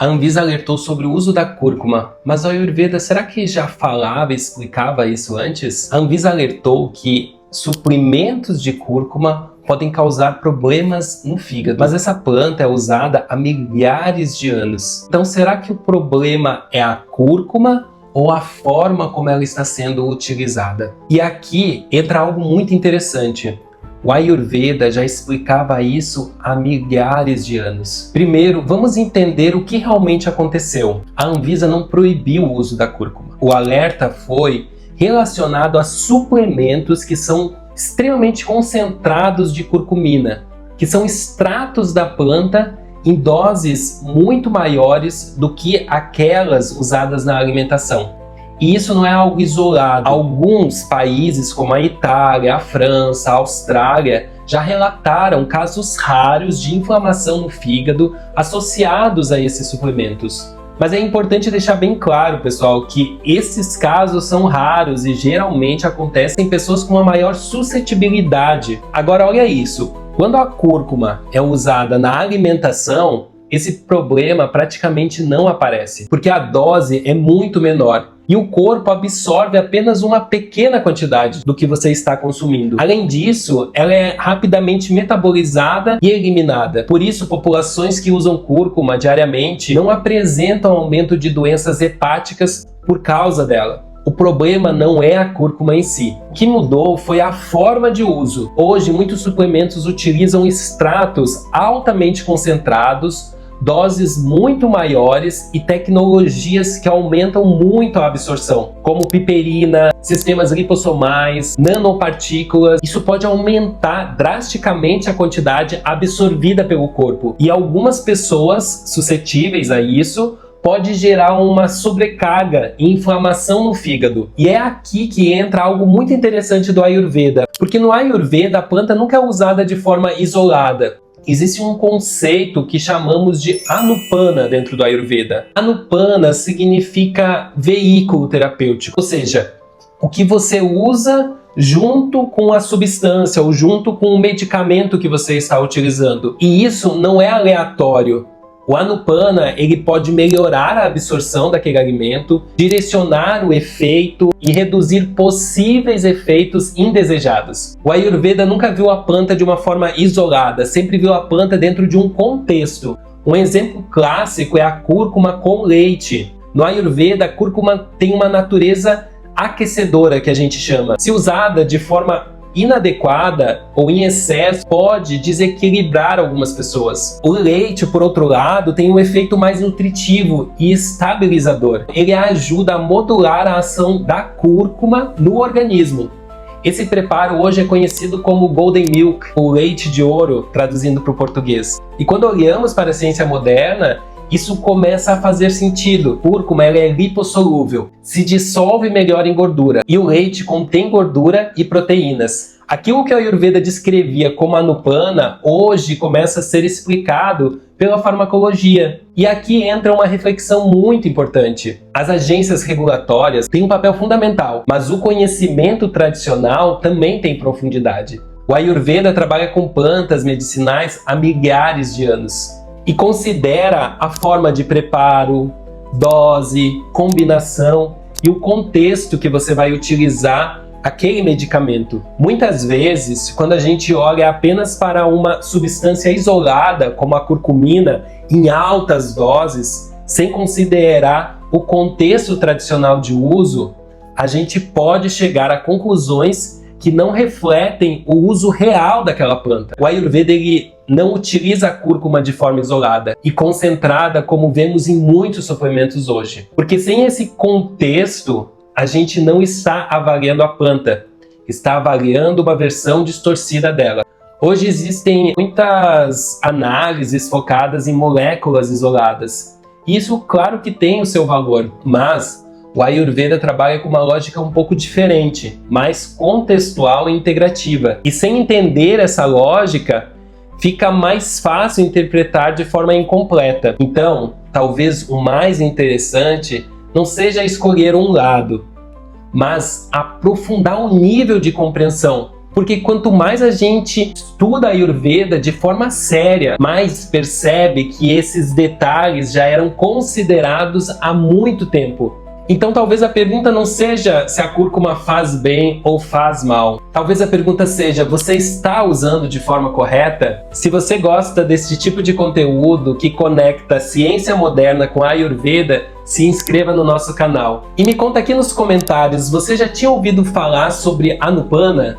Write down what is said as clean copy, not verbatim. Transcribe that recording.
A Anvisa alertou sobre o uso da cúrcuma, mas o Ayurveda, será que já falava e explicava isso antes? A Anvisa alertou que suprimentos de cúrcuma podem causar problemas no fígado, mas essa planta é usada há milhares de anos. Então será que o problema é a cúrcuma ou a forma como ela está sendo utilizada? E aqui entra algo muito interessante. O Ayurveda já explicava isso há milhares de anos. Primeiro, vamos entender o que realmente aconteceu. A Anvisa não proibiu o uso da cúrcuma. O alerta foi relacionado a suplementos que são extremamente concentrados de curcumina, que são extratos da planta em doses muito maiores do que aquelas usadas na alimentação. E isso não é algo isolado. Alguns países, como a Itália, a França, a Austrália, já relataram casos raros de inflamação no fígado associados a esses suplementos. Mas é importante deixar bem claro, pessoal, que esses casos são raros e geralmente acontecem em pessoas com uma maior suscetibilidade. Agora, olha isso. Quando a cúrcuma é usada na alimentação, esse problema praticamente não aparece, porque a dose é muito menor e o corpo absorve apenas uma pequena quantidade do que você está consumindo. Além disso, ela é rapidamente metabolizada e eliminada. Por isso, populações que usam cúrcuma diariamente não apresentam aumento de doenças hepáticas por causa dela. O problema não é a cúrcuma em si. O que mudou foi a forma de uso. Hoje, muitos suplementos utilizam extratos altamente concentrados, doses muito maiores e tecnologias que aumentam muito a absorção, como piperina, sistemas lipossomais, nanopartículas. Isso pode aumentar drasticamente a quantidade absorvida pelo corpo. E algumas pessoas suscetíveis a isso pode gerar uma sobrecarga e inflamação no fígado. E é aqui que entra algo muito interessante do Ayurveda, porque no Ayurveda a planta nunca é usada de forma isolada. Existe um conceito que chamamos de Anupana dentro do Ayurveda. Anupana significa veículo terapêutico, ou seja, o que você usa junto com a substância ou junto com o medicamento que você está utilizando. E isso não é aleatório. O Anupana, ele pode melhorar a absorção daquele alimento, direcionar o efeito e reduzir possíveis efeitos indesejados. O Ayurveda nunca viu a planta de uma forma isolada, sempre viu a planta dentro de um contexto. Um exemplo clássico é a cúrcuma com leite. No Ayurveda, a cúrcuma tem uma natureza aquecedora, que a gente chama. Se usada de forma inadequada ou em excesso, pode desequilibrar algumas pessoas. O leite, por outro lado, tem um efeito mais nutritivo e estabilizador. Ele ajuda a modular a ação da cúrcuma no organismo. Esse preparo hoje é conhecido como Golden Milk, ou leite de ouro, traduzindo para o português. E quando olhamos para a ciência moderna, isso começa a fazer sentido. Cúrcuma ela é lipossolúvel, se dissolve melhor em gordura e o leite contém gordura e proteínas. Aquilo que a Ayurveda descrevia como Anupana, hoje começa a ser explicado pela farmacologia. E aqui entra uma reflexão muito importante. As agências regulatórias têm um papel fundamental, mas o conhecimento tradicional também tem profundidade. O Ayurveda trabalha com plantas medicinais há milhares de anos e considera a forma de preparo, dose, combinação e o contexto que você vai utilizar aquele medicamento. Muitas vezes, quando a gente olha apenas para uma substância isolada, como a curcumina, em altas doses, sem considerar o contexto tradicional de uso, a gente pode chegar a conclusões que não refletem o uso real daquela planta. O Ayurveda ele não utiliza a cúrcuma de forma isolada e concentrada como vemos em muitos suplementos hoje. Porque sem esse contexto, a gente não está avaliando a planta, está avaliando uma versão distorcida dela. Hoje existem muitas análises focadas em moléculas isoladas. Isso, claro que tem o seu valor, mas o Ayurveda trabalha com uma lógica um pouco diferente, mais contextual e integrativa. E sem entender essa lógica, fica mais fácil interpretar de forma incompleta. Então, talvez o mais interessante não seja escolher um lado, mas aprofundar o nível de compreensão Porque quanto mais a gente estuda a Ayurveda de forma séria, mais percebe que esses detalhes já eram considerados há muito tempo. Então talvez a pergunta não seja se a cúrcuma faz bem ou faz mal. Talvez a pergunta seja, você está usando de forma correta? Se você gosta desse tipo de conteúdo que conecta a ciência moderna com a Ayurveda, se inscreva no nosso canal. E me conta aqui nos comentários, você já tinha ouvido falar sobre Anupana?